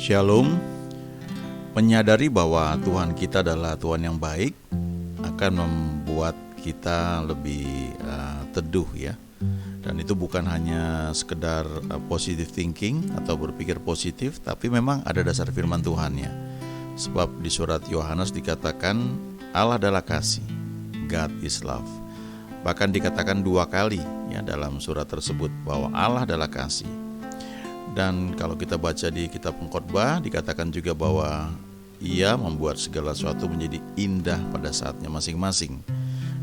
Shalom. Menyadari bahwa Tuhan kita adalah Tuhan yang baik akan membuat kita lebih teduh ya. Dan itu bukan hanya sekedar positive thinking atau berpikir positif, tapi memang ada dasar firman Tuhan ya. Sebab di surat Yohanes dikatakan Allah adalah kasih, God is love. Bahkan dikatakan 2 kali ya dalam surat tersebut bahwa Allah adalah kasih. Dan kalau kita baca di kitab Pengkhotbah dikatakan juga bahwa Ia membuat segala sesuatu menjadi indah pada saatnya masing-masing.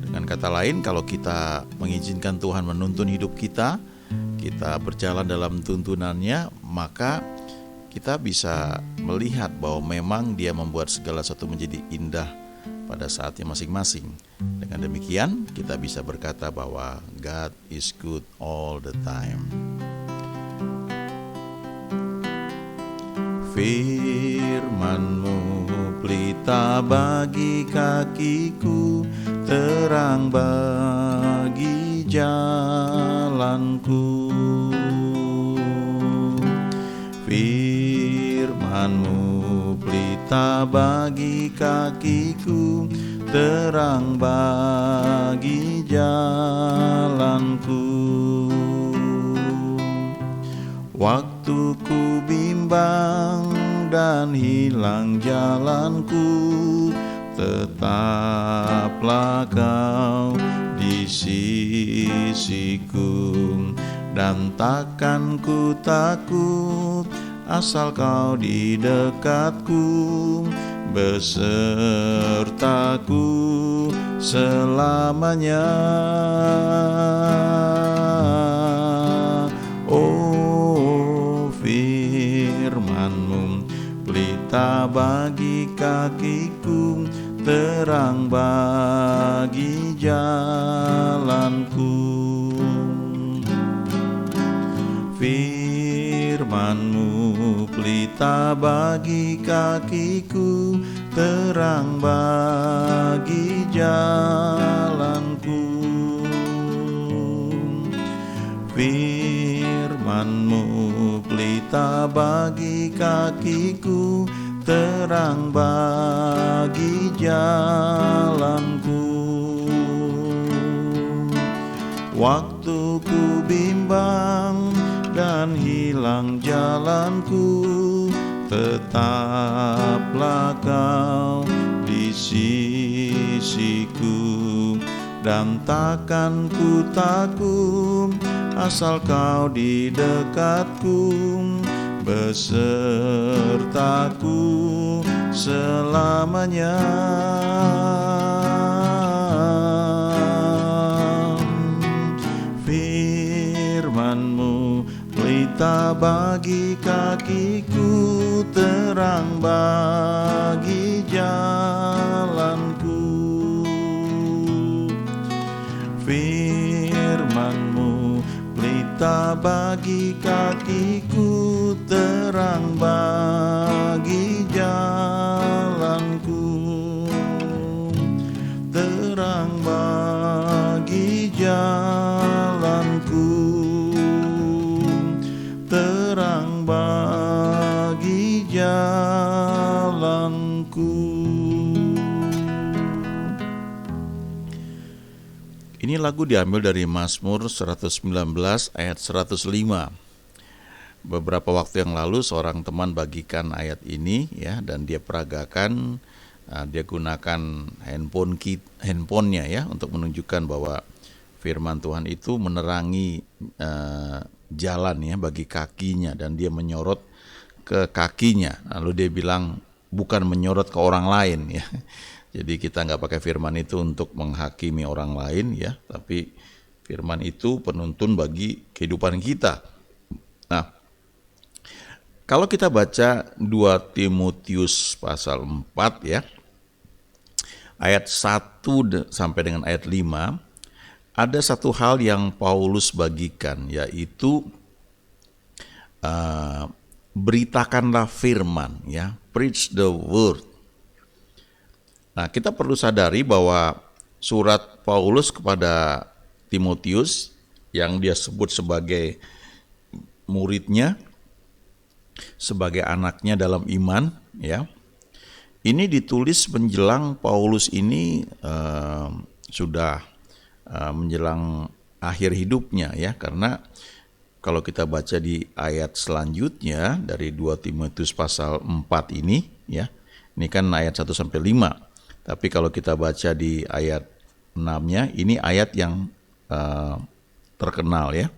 Dengan kata lain, kalau kita mengizinkan Tuhan menuntun hidup kita, kita berjalan dalam tuntunannya, maka kita bisa melihat bahwa memang Dia membuat segala sesuatu menjadi indah pada saatnya masing-masing. Dengan demikian, kita bisa berkata bahwa God is good all the time. Firman-Mu pelita bagi kakiku, terang bagi jalanku. Firman-Mu pelita bagi kakiku, terang bagi jalanku. Waktu ku bimbang dan hilang jalanku, tetaplah Kau di sisiku. Dan takkan ku takut asal Kau di dekatku, besertaku selamanya. Oh, firman-Mu pelita bagi kakiku, terang bagi jalanku. Firman-Mu pelita bagi kakiku, terang bagi jalanku. Firman-Mu pelita bagi kakiku, terang bagi jalanku. Waktu ku bimbang dan hilang jalanku, tetaplah Kau di sisiku. Dan takkan ku takut asal Kau di dekatku, besertaku selamanya. Firman-Mu pelita bagi kakiku, terang bagi jalanku. Firman-Mu pelita bagi kakiku, terang bagi jalanku. Terang bagi jalanku, terang bagi jalanku. Ini lagu diambil dari Mazmur 119 ayat 105. Beberapa waktu yang lalu seorang teman bagikan ayat ini ya, dan dia peragakan, dia gunakan handphonenya ya untuk menunjukkan bahwa firman Tuhan itu menerangi jalan ya bagi kakinya, dan dia menyorot ke kakinya. Lalu dia bilang bukan menyorot ke orang lain ya. Jadi kita nggak pakai firman itu untuk menghakimi orang lain ya, tapi firman itu penuntun bagi kehidupan kita. Nah, kalau kita baca 2 Timotius pasal 4 ya, ayat 1 sampai dengan ayat 5, ada satu hal yang Paulus bagikan, yaitu beritakanlah firman ya, preach the word. Nah, kita perlu sadari bahwa surat Paulus kepada Timotius yang dia sebut sebagai muridnya sebagai anaknya dalam iman, ya. Ini ditulis menjelang Paulus ini sudah menjelang akhir hidupnya, ya, karena kalau kita baca di ayat selanjutnya dari 2 Timotius pasal 4 ini, ya. Ini kan ayat 1 sampai 5. Tapi kalau kita baca di ayat 6-nya, ini ayat yang terkenal, ya.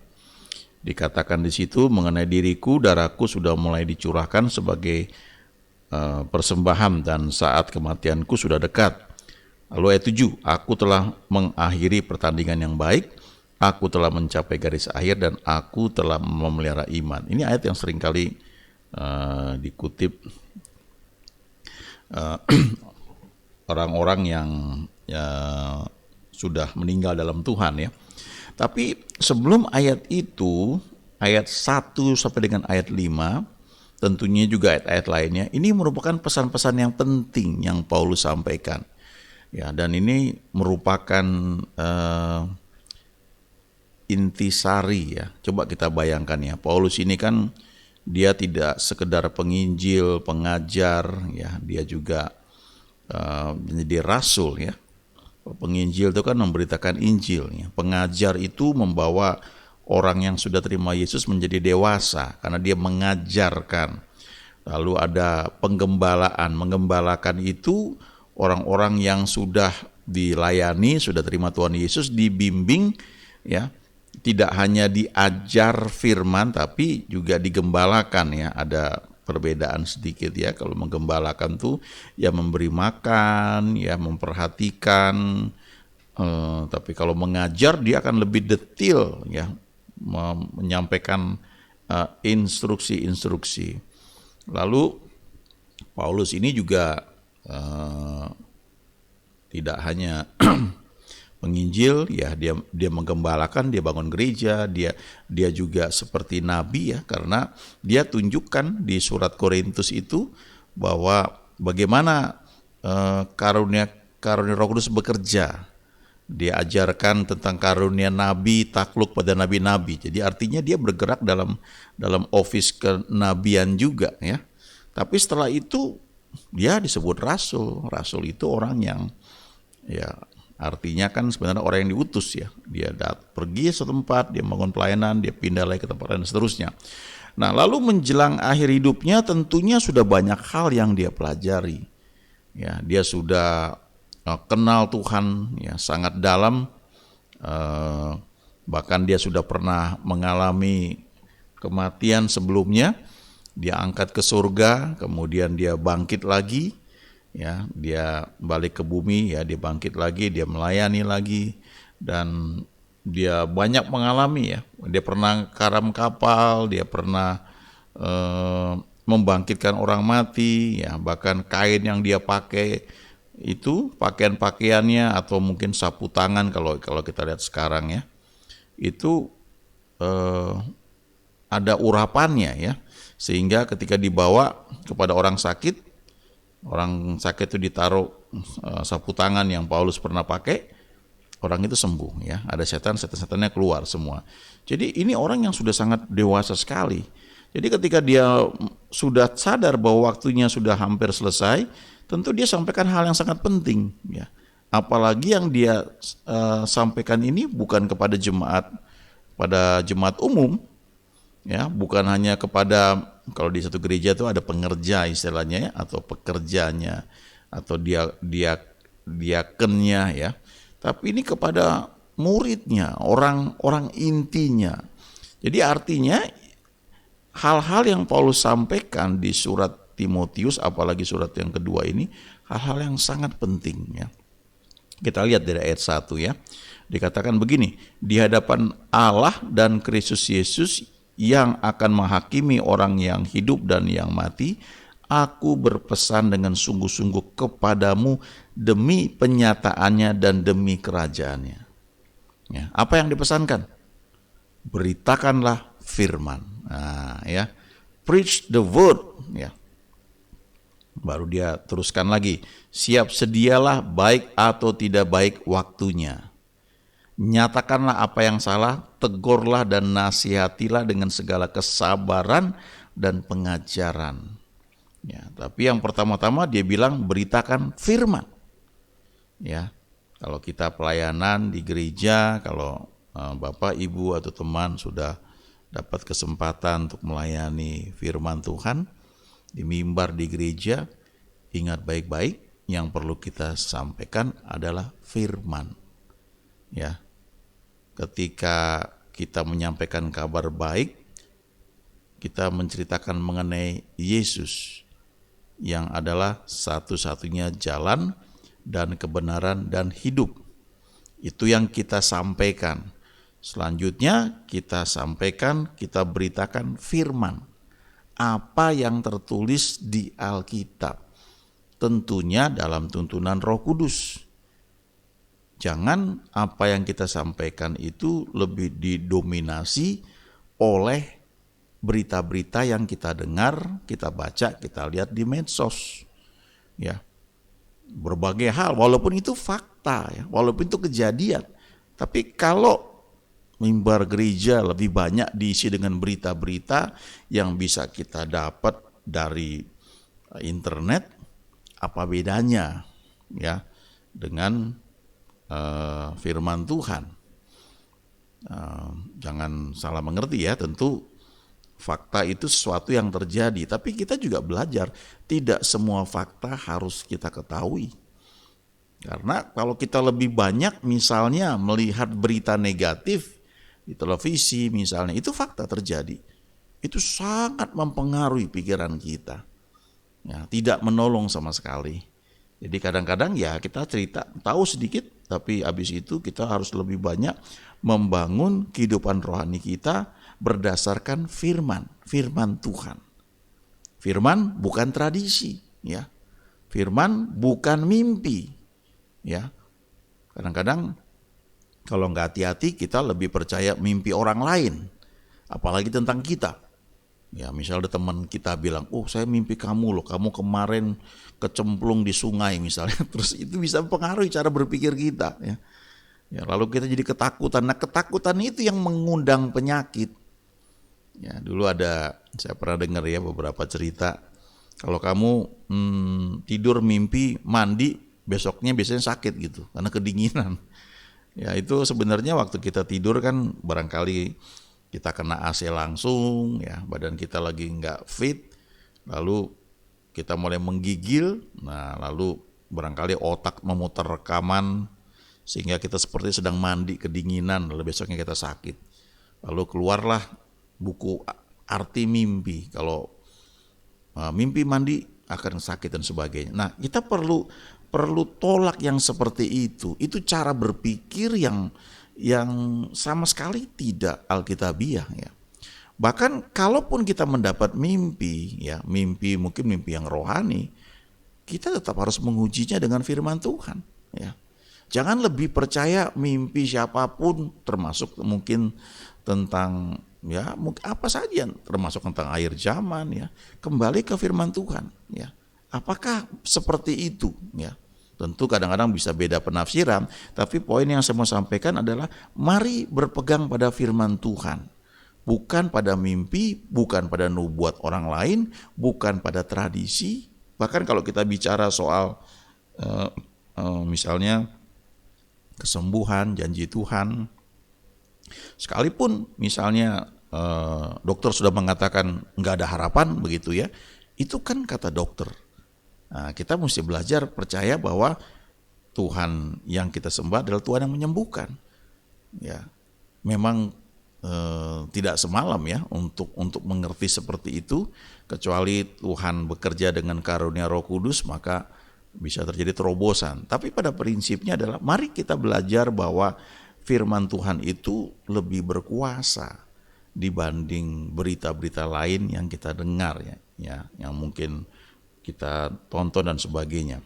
Dikatakan di situ, mengenai diriku, darahku sudah mulai dicurahkan sebagai persembahan dan saat kematianku sudah dekat. Lalu ayat 7, aku telah mengakhiri pertandingan yang baik, aku telah mencapai garis akhir dan aku telah memelihara iman. Ini ayat yang seringkali dikutip orang-orang yang sudah meninggal dalam Tuhan, ya. Tapi sebelum ayat itu, ayat 1 sampai dengan ayat 5, tentunya juga ayat-ayat lainnya, ini merupakan pesan-pesan yang penting yang Paulus sampaikan. Ya, dan ini merupakan intisari, ya. Coba kita bayangkan, ya, Paulus ini kan dia tidak sekedar penginjil, pengajar, ya, dia juga menjadi rasul, ya. Penginjil itu kan memberitakan Injil, ya. Pengajar itu membawa orang yang sudah terima Yesus menjadi dewasa karena dia mengajarkan. Lalu ada penggembalaan, menggembalakan itu orang-orang yang sudah dilayani, sudah terima Tuhan Yesus, dibimbing, ya. Tidak hanya diajar firman tapi juga digembalakan, ya. Ada perbedaan sedikit, ya. Kalau menggembalakan tuh ya memberi makan, ya memperhatikan, tapi kalau mengajar dia akan lebih detail, ya, menyampaikan instruksi-instruksi. Lalu Paulus ini juga tidak hanya penginjil, ya, dia menggembalakan, dia bangun gereja, dia juga seperti nabi, ya, karena dia tunjukkan di surat Korintus itu bahwa bagaimana karunia Roh Kudus bekerja. Dia ajarkan tentang karunia nabi, takluk pada nabi-nabi. Jadi artinya dia bergerak dalam office kenabian juga, ya. Tapi setelah itu dia disebut rasul. Rasul itu orang yang, ya, artinya kan sebenarnya orang yang diutus, ya. Dia pergi ke tempat, dia bangun pelayanan, dia pindah lagi ke tempat lain, dan seterusnya. Nah, lalu menjelang akhir hidupnya tentunya sudah banyak hal yang dia pelajari. Ya, dia sudah kenal Tuhan, ya, sangat dalam. Bahkan dia sudah pernah mengalami kematian sebelumnya. Dia angkat ke surga, kemudian dia bangkit lagi. Ya, dia balik ke bumi, ya, dia bangkit lagi, dia melayani lagi, dan dia banyak mengalami, ya. Dia pernah karam kapal, dia pernah membangkitkan orang mati, ya, bahkan kain yang dia pakai itu pakaian-pakaiannya atau mungkin sapu tangan kalau kita lihat sekarang, ya, itu ada urapannya, ya, sehingga ketika dibawa kepada orang sakit itu ditaruh sapu tangan yang Paulus pernah pakai, orang itu sembuh, ya. Ada setan-setannya keluar semua. Jadi ini orang yang sudah sangat dewasa sekali. Jadi ketika dia sudah sadar bahwa waktunya sudah hampir selesai, tentu dia sampaikan hal yang sangat penting, ya. Apalagi yang dia sampaikan ini bukan kepada jemaat umum, ya, bukan hanya kepada, kalau di satu gereja itu ada pengerja istilahnya, ya, atau pekerjanya, atau diakennya, ya. Tapi ini kepada muridnya, orang intinya. Jadi artinya hal-hal yang Paulus sampaikan di surat Timotius, apalagi surat yang kedua ini, hal-hal yang sangat penting, ya. Kita lihat dari ayat 1, ya. Dikatakan begini, di hadapan Allah dan Kristus Yesus yang akan menghakimi orang yang hidup dan yang mati, aku berpesan dengan sungguh-sungguh kepadamu demi penyataannya dan demi kerajaannya. Ya, apa yang dipesankan? Beritakanlah firman. Nah, ya, preach the word, ya. Baru dia teruskan lagi, siap sedialah baik atau tidak baik waktunya. Nyatakanlah apa yang salah, tegurlah dan nasihatilah dengan segala kesabaran dan pengajaran. Ya, tapi yang pertama-tama dia bilang beritakan firman. Ya, kalau kita pelayanan di gereja, kalau Bapak, Ibu atau teman sudah dapat kesempatan untuk melayani firman Tuhan di mimbar di gereja, ingat baik-baik, yang perlu kita sampaikan adalah firman. Ya, ketika kita menyampaikan kabar baik, kita menceritakan mengenai Yesus yang adalah satu-satunya jalan dan kebenaran dan hidup. Itu yang kita sampaikan. Selanjutnya kita sampaikan, kita beritakan firman. Apa yang tertulis di Alkitab. Tentunya dalam tuntunan Roh Kudus. Jangan apa yang kita sampaikan itu lebih didominasi oleh berita-berita yang kita dengar, kita baca, kita lihat di medsos. Ya. Berbagai hal, walaupun itu fakta ya, walaupun itu kejadian. Tapi kalau mimbar gereja lebih banyak diisi dengan berita-berita yang bisa kita dapat dari internet, apa bedanya ya dengan firman Tuhan? Jangan salah mengerti ya, tentu fakta itu sesuatu yang terjadi, tapi kita juga belajar tidak semua fakta harus kita ketahui. Karena kalau kita lebih banyak misalnya melihat berita negatif di televisi misalnya, itu fakta terjadi. Itu sangat mempengaruhi pikiran kita. Ya, tidak menolong sama sekali. Jadi kadang-kadang ya kita cerita, tahu sedikit, tapi habis itu kita harus lebih banyak membangun kehidupan rohani kita berdasarkan firman Tuhan. Firman bukan tradisi, ya. Firman bukan mimpi, ya. Kadang-kadang kalau nggak hati-hati kita lebih percaya mimpi orang lain, apalagi tentang kita. Ya, misalnya ada teman kita bilang, "Oh, saya mimpi kamu loh, kamu kemarin kecemplung di sungai," misalnya. Terus itu bisa mempengaruhi cara berpikir kita, ya. Ya, lalu kita jadi ketakutan. Nah, ketakutan itu yang mengundang penyakit. Ya, dulu saya pernah dengar ya beberapa cerita. Kalau kamu tidur mimpi mandi, besoknya biasanya sakit gitu karena kedinginan. Ya, itu sebenarnya waktu kita tidur kan barangkali kita kena AC langsung, ya badan kita lagi nggak fit, lalu kita mulai menggigil, nah lalu barangkali otak memutar rekaman sehingga kita seperti sedang mandi kedinginan, lalu besoknya kita sakit. Lalu keluarlah buku arti mimpi, kalau mimpi mandi akan sakit dan sebagainya. Nah, kita perlu tolak yang seperti itu. Itu cara berpikir yang sama sekali tidak alkitabiah ya. Bahkan kalaupun kita mendapat mimpi ya, mungkin mimpi yang rohani, kita tetap harus mengujinya dengan firman Tuhan ya. Jangan lebih percaya mimpi siapapun, termasuk mungkin tentang ya mungkin apa saja, termasuk tentang akhir zaman ya. Kembali ke firman Tuhan ya. Apakah seperti itu ya? Tentu kadang-kadang bisa beda penafsiran, tapi poin yang saya mau sampaikan adalah mari berpegang pada firman Tuhan. Bukan pada mimpi, bukan pada nubuat orang lain, bukan pada tradisi. Bahkan kalau kita bicara soal misalnya kesembuhan, janji Tuhan, sekalipun misalnya dokter sudah mengatakan nggak ada harapan begitu ya, itu kan kata dokter. Nah, kita mesti belajar percaya bahwa Tuhan yang kita sembah adalah Tuhan yang menyembuhkan. Ya, memang tidak semalam ya untuk mengerti seperti itu, kecuali Tuhan bekerja dengan karunia Roh Kudus, maka bisa terjadi terobosan. Tapi pada prinsipnya adalah mari kita belajar bahwa firman Tuhan itu lebih berkuasa dibanding berita-berita lain yang kita dengar ya, yang mungkin kita tonton dan sebagainya.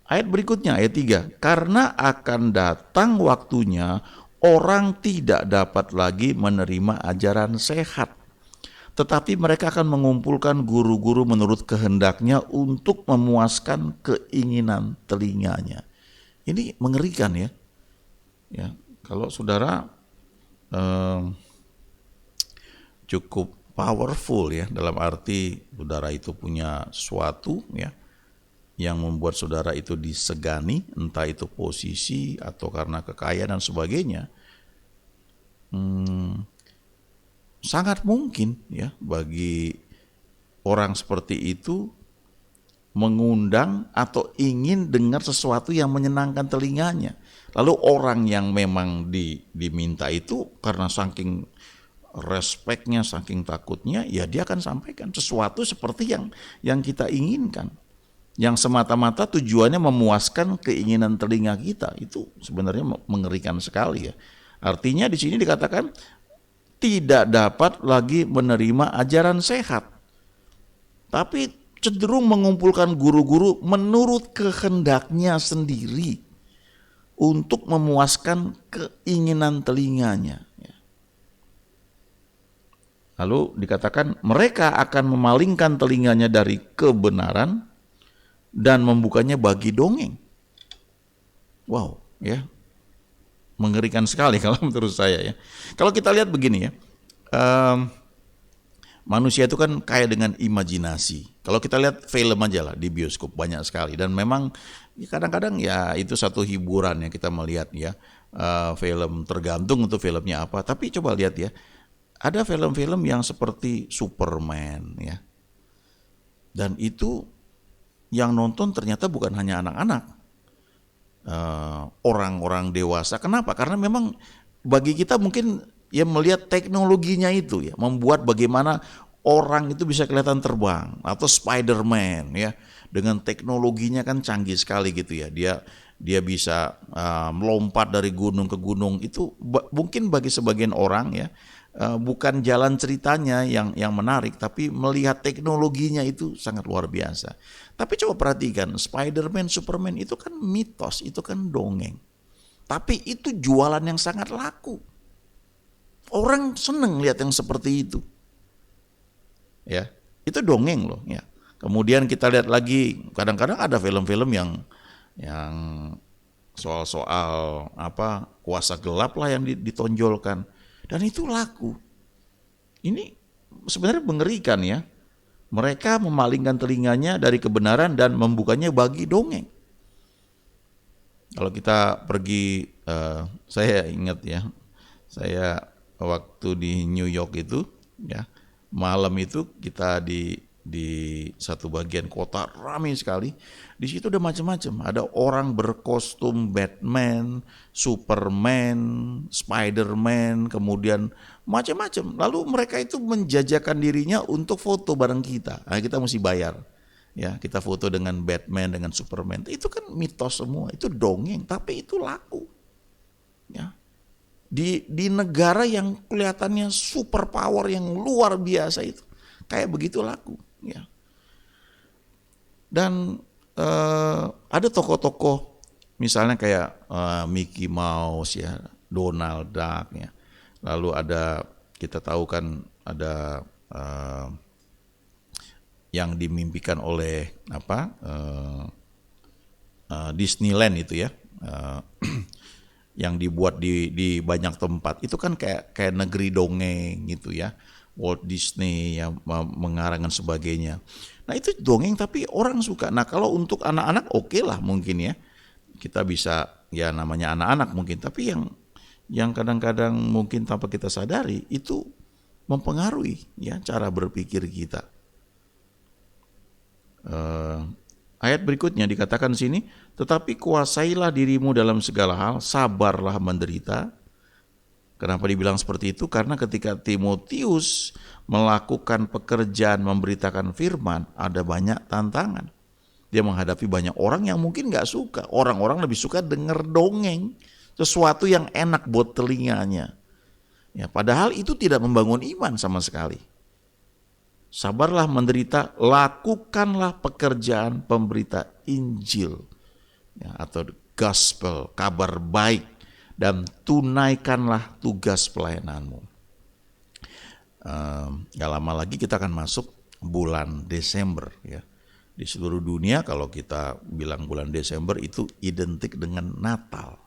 Ayat berikutnya, ayat 3. Karena akan datang waktunya orang tidak dapat lagi menerima ajaran sehat, tetapi mereka akan mengumpulkan guru-guru menurut kehendaknya untuk memuaskan keinginan telinganya. Ini mengerikan ya. Ya, kalau saudara cukup powerful ya, dalam arti saudara itu punya sesuatu ya yang membuat saudara itu disegani, entah itu posisi atau karena kekayaan dan sebagainya. Sangat mungkin ya bagi orang seperti itu mengundang atau ingin dengar sesuatu yang menyenangkan telinganya. Lalu orang yang memang diminta itu karena saking respeknya, saking takutnya, ya dia akan sampaikan sesuatu seperti yang kita inginkan. Yang semata-mata tujuannya memuaskan keinginan telinga kita. Itu sebenarnya mengerikan sekali ya. Artinya di sini dikatakan tidak dapat lagi menerima ajaran sehat, tapi cenderung mengumpulkan guru-guru menurut kehendaknya sendiri untuk memuaskan keinginan telinganya. Lalu dikatakan mereka akan memalingkan telinganya dari kebenaran dan membukanya bagi dongeng. Wow, ya, mengerikan sekali kalau menurut saya ya. Kalau kita lihat begini ya, manusia itu kan kaya dengan imajinasi. Kalau kita lihat film aja lah di bioskop banyak sekali, dan memang kadang-kadang ya itu satu hiburan yang kita melihat ya, film tergantung untuk filmnya apa. Tapi coba lihat ya, ada film-film yang seperti Superman ya, dan itu yang nonton ternyata bukan hanya anak-anak, orang-orang dewasa. Kenapa? Karena memang bagi kita mungkin ya melihat teknologinya itu ya, membuat bagaimana orang itu bisa kelihatan terbang, atau Spider-Man ya, dengan teknologinya kan canggih sekali gitu ya, dia bisa melompat dari gunung ke gunung. Itu mungkin bagi sebagian orang ya, bukan jalan ceritanya yang menarik, tapi melihat teknologinya itu sangat luar biasa. Tapi coba perhatikan, Spider-Man, Superman itu kan mitos, itu kan dongeng. Tapi itu jualan yang sangat laku. Orang seneng lihat yang seperti itu. Ya, itu dongeng loh ya. Kemudian kita lihat lagi, kadang-kadang ada film-film yang soal-soal apa kuasa gelap lah yang ditonjolkan, dan itu laku. Ini sebenarnya mengerikan ya. Mereka memalingkan telinganya dari kebenaran dan membukanya bagi dongeng. Kalau kita pergi, saya ingat ya, saya waktu di New York itu ya, malam itu kita di satu bagian kota ramai sekali. Di situ ada macam-macam, ada orang berkostum Batman, Superman, Spider-Man, kemudian macam-macam. Lalu mereka itu menjajakan dirinya untuk foto bareng kita. Nah, kita mesti bayar. Ya, kita foto dengan Batman, dengan Superman. Itu kan mitos semua, itu dongeng, tapi itu laku. Ya. Di negara yang kelihatannya super power yang luar biasa itu, kayak begitu laku ya. Dan ada tokoh-tokoh misalnya kayak Mickey Mouse ya, Donald Duck ya. Lalu ada, kita tahu kan ada yang dimimpikan oleh Disneyland itu ya, yang dibuat di banyak tempat. Itu kan kayak negeri dongeng gitu ya, Walt Disney yang mengarang dan sebagainya. Nah itu dongeng tapi orang suka. Nah kalau untuk anak-anak oke lah mungkin ya, kita bisa ya namanya anak-anak mungkin, tapi yang kadang-kadang mungkin tanpa kita sadari itu mempengaruhi ya cara berpikir kita. Ayat berikutnya dikatakan sini, tetapi kuasailah dirimu dalam segala hal, sabarlah menderita. Kenapa dibilang seperti itu? Karena ketika Timotius melakukan pekerjaan memberitakan firman, ada banyak tantangan. Dia menghadapi banyak orang yang mungkin gak suka. Orang-orang lebih suka dengar dongeng, sesuatu yang enak buat telinganya. Ya, padahal itu tidak membangun iman sama sekali. Sabarlah menderita, lakukanlah pekerjaan pemberita Injil ya, atau gospel, kabar baik, dan tunaikanlah tugas pelayananmu. Gak lama lagi kita akan masuk bulan Desember ya. Di seluruh dunia kalau kita bilang bulan Desember itu identik dengan Natal.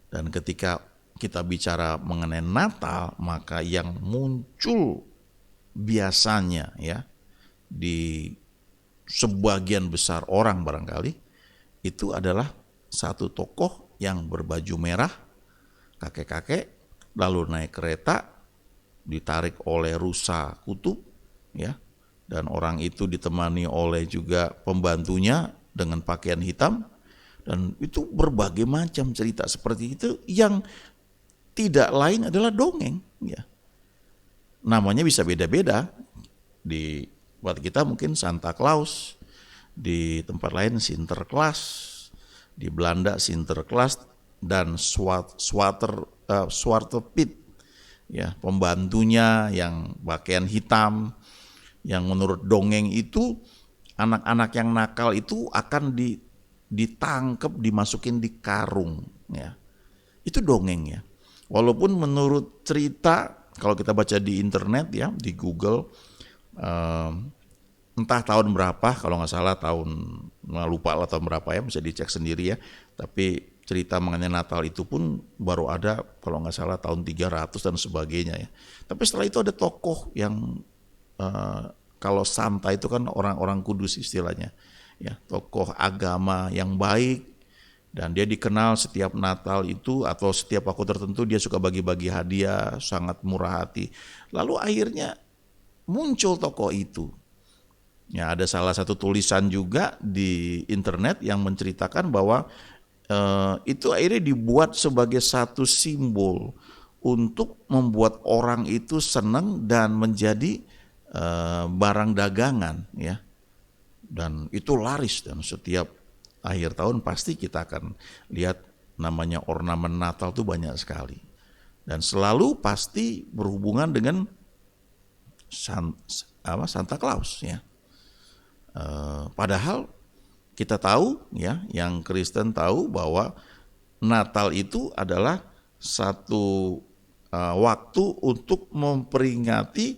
Dan ketika kita bicara mengenai Natal, maka yang muncul biasanya ya di sebagian besar orang barangkali itu adalah satu tokoh yang berbaju merah, kakek-kakek, lalu naik kereta, ditarik oleh rusa kutub, ya, dan orang itu ditemani oleh juga pembantunya dengan pakaian hitam, dan itu berbagai macam cerita seperti itu yang tidak lain adalah dongeng, ya. Namanya bisa beda-beda. Di buat kita mungkin Santa Claus, di tempat lain Sinterklas, di Belanda Sinterklas, dan Zwarte Piet, ya, pembantunya yang pakaian hitam, yang menurut dongeng itu anak-anak yang nakal itu akan ditangkap, dimasukin di karung, ya. Itu dongeng, ya. Walaupun menurut cerita, kalau kita baca di internet, ya, di Google, entah tahun berapa, kalau nggak salah lupa lah tahun berapa ya, bisa dicek sendiri ya. Tapi cerita mengenai Natal itu pun baru ada kalau nggak salah tahun 300 dan sebagainya ya. Tapi setelah itu ada tokoh yang kalau Santa itu kan orang-orang kudus istilahnya, ya, tokoh agama yang baik, dan dia dikenal setiap Natal itu atau setiap waktu tertentu dia suka bagi-bagi hadiah, sangat murah hati. Lalu akhirnya muncul tokoh itu. Ya, ada salah satu tulisan juga di internet yang menceritakan bahwa itu akhirnya dibuat sebagai satu simbol untuk membuat orang itu senang dan menjadi barang dagangan, ya. Dan itu laris, dan setiap akhir tahun pasti kita akan lihat namanya ornamen Natal tuh banyak sekali. Dan selalu pasti berhubungan dengan Santa Claus, ya. Padahal kita tahu, ya, yang Kristen tahu bahwa Natal itu adalah satu waktu untuk memperingati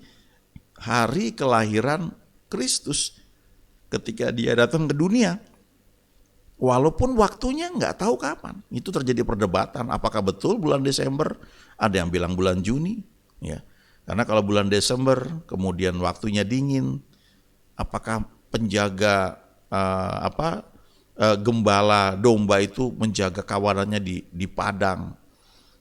hari kelahiran Kristus ketika dia datang ke dunia. Walaupun waktunya nggak tahu kapan, itu terjadi perdebatan. Apakah betul bulan Desember? Ada yang bilang bulan Juni, ya. Karena kalau bulan Desember kemudian waktunya dingin, apakah penjaga gembala domba itu menjaga kawanannya di padang,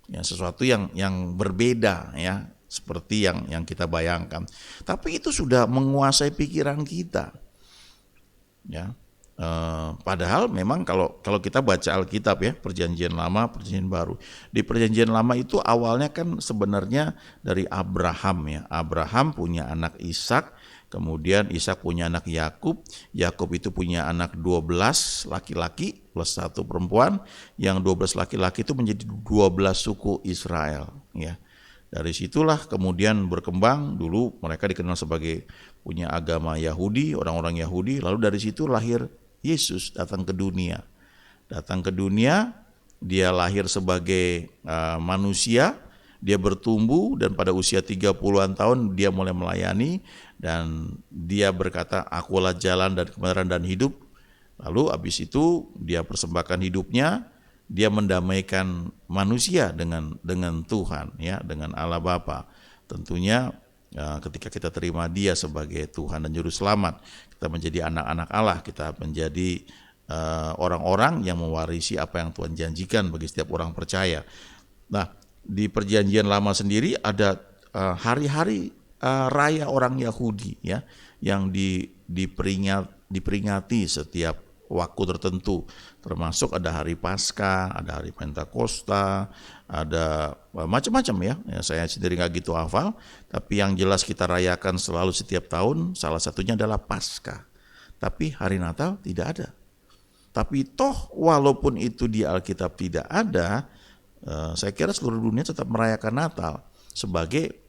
ya, sesuatu yang berbeda, ya, seperti yang kita bayangkan. Tapi itu sudah menguasai pikiran kita, ya. Padahal memang kalau kita baca Alkitab, ya, Perjanjian Lama, Perjanjian Baru. Di Perjanjian Lama itu awalnya kan sebenarnya dari Abraham, ya. Abraham punya anak Ishak, kemudian Ishak punya anak Yakub. Yakub itu punya anak 12 laki-laki plus 1 perempuan. Yang 12 laki-laki itu menjadi 12 suku Israel, ya. Dari situlah kemudian berkembang, dulu mereka dikenal sebagai punya agama Yahudi, orang-orang Yahudi. Lalu dari situ lahir Yesus, datang ke dunia. Datang ke dunia, dia lahir sebagai manusia, dia bertumbuh, dan pada usia 30-an tahun dia mulai melayani, dan dia berkata, akulah jalan dan kebenaran dan hidup. Lalu habis itu dia persembahkan hidupnya, dia mendamaikan manusia dengan Tuhan, ya, dengan Allah Bapa. Tentunya ketika kita terima dia sebagai Tuhan dan Juru Selamat, kita menjadi anak-anak Allah, kita menjadi orang-orang yang mewarisi apa yang Tuhan janjikan bagi setiap orang percaya. Nah, di Perjanjian Lama sendiri ada hari-hari raya orang Yahudi, ya, yang diperingati setiap waktu tertentu, termasuk ada hari Paskah, ada hari Pentakosta, ada macam-macam, ya. Saya sendiri nggak gitu hafal, tapi yang jelas kita rayakan selalu setiap tahun, salah satunya adalah Paskah. Tapi hari Natal tidak ada. Tapi toh walaupun itu di Alkitab tidak ada, saya kira seluruh dunia tetap merayakan Natal sebagai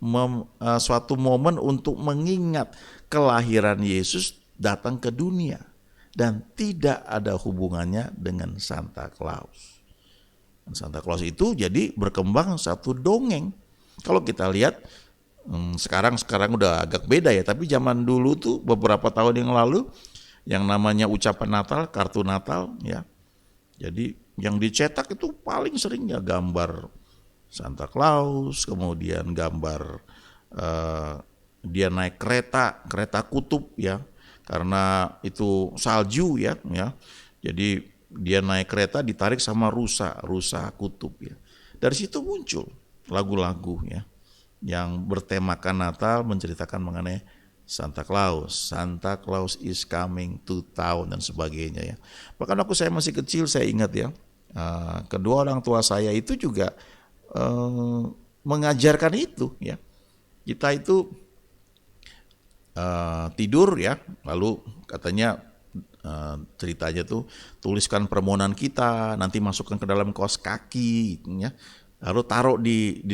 suatu momen untuk mengingat kelahiran Yesus datang ke dunia. Dan tidak ada hubungannya dengan Santa Claus. Dan Santa Claus itu jadi berkembang satu dongeng. Kalau kita lihat sekarang udah agak beda, ya. Tapi zaman dulu tuh beberapa tahun yang lalu, yang namanya ucapan Natal, kartu Natal, ya. Jadi yang dicetak itu paling seringnya gambar Santa Claus, kemudian gambar dia naik kereta kutub ya, karena itu salju ya. Jadi dia naik kereta ditarik sama rusa kutub ya. Dari situ muncul lagu-lagu ya yang bertemakan Natal, menceritakan mengenai Santa Claus is coming to town dan sebagainya ya. Bahkan waktu saya masih kecil saya ingat ya, kedua orang tua saya itu juga mengajarkan itu ya. Kita itu tidur ya, lalu katanya ceritanya tuh tuliskan permohonan kita, nanti masukkan ke dalam kaos kaki ya. Lalu taruh di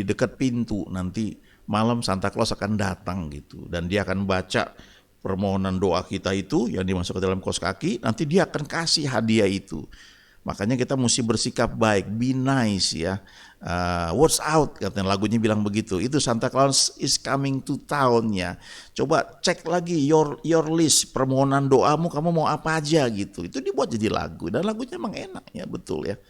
dekat pintu, nanti malam Santa Claus akan datang gitu, dan dia akan baca permohonan doa kita itu yang dimasukkan ke dalam kaos kaki, nanti dia akan kasih hadiah itu. Makanya kita mesti bersikap baik, be nice ya. Words out katanya lagunya bilang begitu. Itu Santa Claus is coming to town ya. Coba cek lagi your list permohonan doamu, kamu mau apa aja gitu. Itu dibuat jadi lagu dan lagunya emang enak ya, betul ya.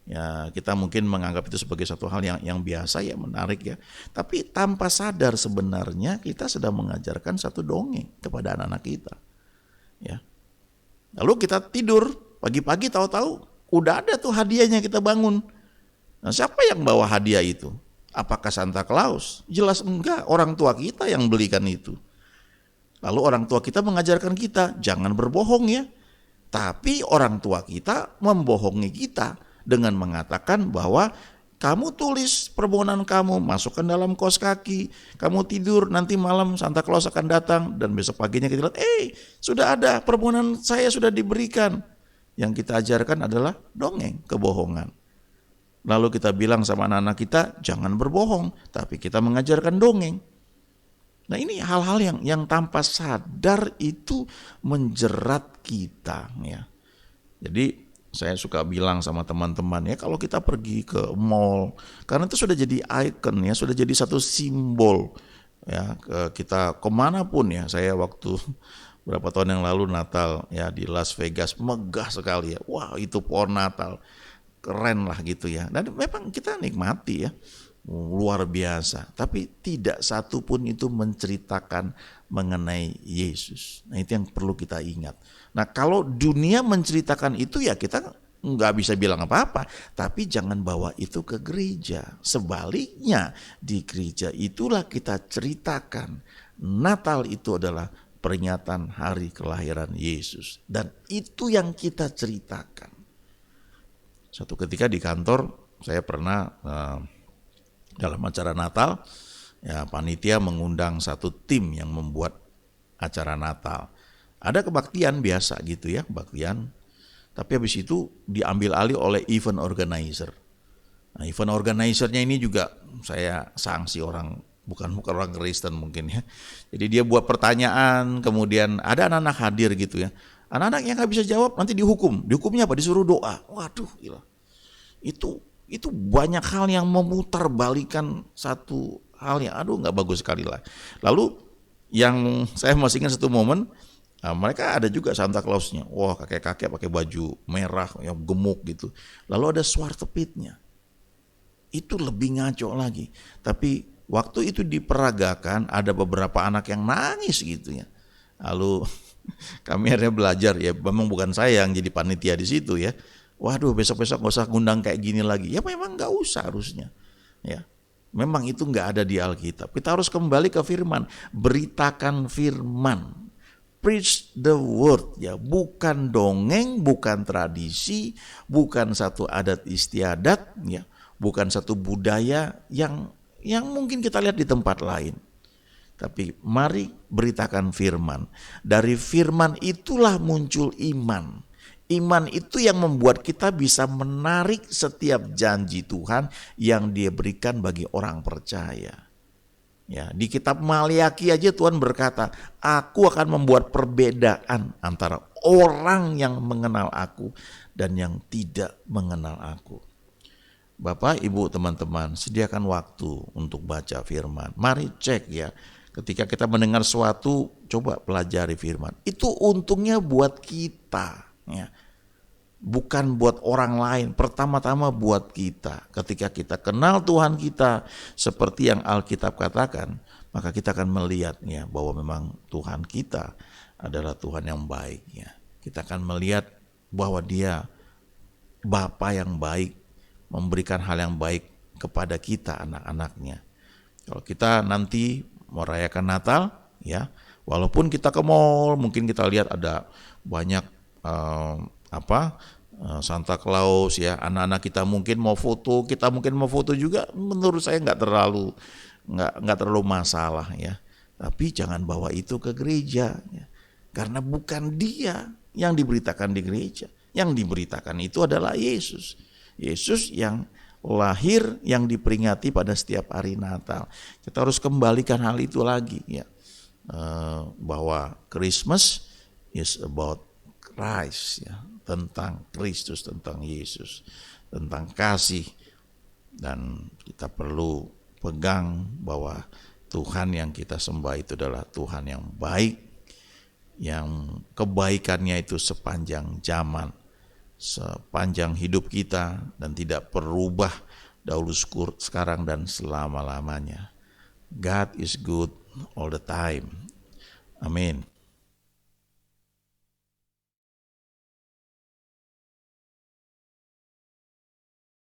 Ya, kita mungkin menganggap itu sebagai satu hal yang biasa ya, menarik ya. Tapi tanpa sadar sebenarnya kita sedang mengajarkan satu dongeng kepada anak-anak kita. Ya. Lalu kita tidur, pagi-pagi tahu-tahu udah ada tuh hadiahnya, kita bangun. Nah, siapa yang bawa hadiah itu? Apakah Santa Claus? Jelas enggak, orang tua kita yang belikan itu. Lalu orang tua kita mengajarkan kita, jangan berbohong ya. Tapi orang tua kita membohongi kita dengan mengatakan bahwa kamu tulis permohonan kamu, masukkan dalam kaos kaki, kamu tidur, nanti malam Santa Claus akan datang, dan besok paginya kita lihat, sudah ada, permohonan saya sudah diberikan. Yang kita ajarkan adalah dongeng, kebohongan. Lalu kita bilang sama anak-anak kita, jangan berbohong, tapi kita mengajarkan dongeng. Nah, ini hal-hal yang tanpa sadar itu menjerat kita ya. Jadi saya suka bilang sama teman-teman ya, kalau kita pergi ke mall, karena itu sudah jadi ikon ya, sudah jadi satu simbol ya, kita kemanapun ya. Saya waktu berapa tahun yang lalu Natal ya di Las Vegas, megah sekali ya, wah itu pohon Natal keren lah gitu ya, dan memang kita nikmati ya, luar biasa. Tapi tidak satu pun itu menceritakan mengenai Yesus. Nah, itu yang perlu kita ingat. Nah, kalau dunia menceritakan itu ya kita nggak bisa bilang apa-apa, tapi jangan bawa itu ke gereja. Sebaliknya, di gereja itulah kita ceritakan Natal itu adalah peringatan hari kelahiran Yesus, dan itu yang kita ceritakan. Suatu ketika di kantor saya pernah dalam acara Natal ya, panitia mengundang satu tim yang membuat acara Natal. Ada kebaktian biasa gitu ya, kebaktian. Tapi habis itu diambil alih oleh event organizer. Nah, event organizernya ini juga saya sanksi orang bukan orang Kristen mungkin ya. Jadi dia buat pertanyaan, kemudian ada anak-anak hadir gitu ya. Anak-anak yang nggak bisa jawab nanti dihukum. Dihukumnya apa? Disuruh doa. Waduh, gila. Itu banyak hal yang memutarbalikan satu hal yang nggak bagus sekali lah. Lalu yang saya masih ingat satu momen, mereka ada juga Santa Clausnya. Wah, kakek-kakek pakai baju merah yang gemuk gitu. Lalu ada Swartepitnya. Itu lebih ngaco lagi. Tapi waktu itu diperagakan ada beberapa anak yang nangis gitu ya. Lalu kami akhirnya belajar ya, memang bukan saya yang jadi panitia di situ ya. Waduh, besok-besok gak usah ngundang kayak gini lagi. Ya memang gak usah harusnya. Ya, memang itu gak ada di Alkitab. Kita harus kembali ke firman. Beritakan firman. Preach the word ya, bukan dongeng, bukan tradisi, bukan satu adat istiadat ya, bukan satu budaya yang mungkin kita lihat di tempat lain. Tapi mari beritakan firman. Dari firman itulah muncul iman. Iman itu yang membuat kita bisa menarik setiap janji Tuhan yang Dia berikan bagi orang percaya. Ya, di kitab Maliaki aja Tuhan berkata, aku akan membuat perbedaan antara orang yang mengenal aku dan yang tidak mengenal aku. Bapak, Ibu, teman-teman, sediakan waktu untuk baca firman. Mari cek ya, ketika kita mendengar sesuatu, coba pelajari firman. Itu untungnya buat kita ya. Bukan buat orang lain, pertama-tama buat kita. Ketika kita kenal Tuhan kita seperti yang Alkitab katakan, maka kita akan melihatnya bahwa memang Tuhan kita adalah Tuhan yang baik ya. Kita akan melihat bahwa Dia Bapa yang baik, memberikan hal yang baik kepada kita anak-anaknya. Kalau kita nanti merayakan Natal ya, walaupun kita ke mall, mungkin kita lihat ada banyak Santa Claus ya, anak-anak kita mungkin mau foto, kita mungkin mau foto juga, menurut saya nggak terlalu masalah ya. Tapi jangan bawa itu ke gereja ya. Karena bukan Dia yang diberitakan di gereja. Yang diberitakan itu adalah Yesus. Yesus yang lahir, yang diperingati pada setiap hari Natal. Kita harus kembalikan hal itu lagi ya. Bahwa Christmas is about Christ ya, tentang Kristus, tentang Yesus, tentang kasih. Dan kita perlu pegang bahwa Tuhan yang kita sembah itu adalah Tuhan yang baik, yang kebaikannya itu sepanjang zaman, sepanjang hidup kita, dan tidak berubah dahulu, sekarang, dan selama-lamanya. God is good all the time. Amin.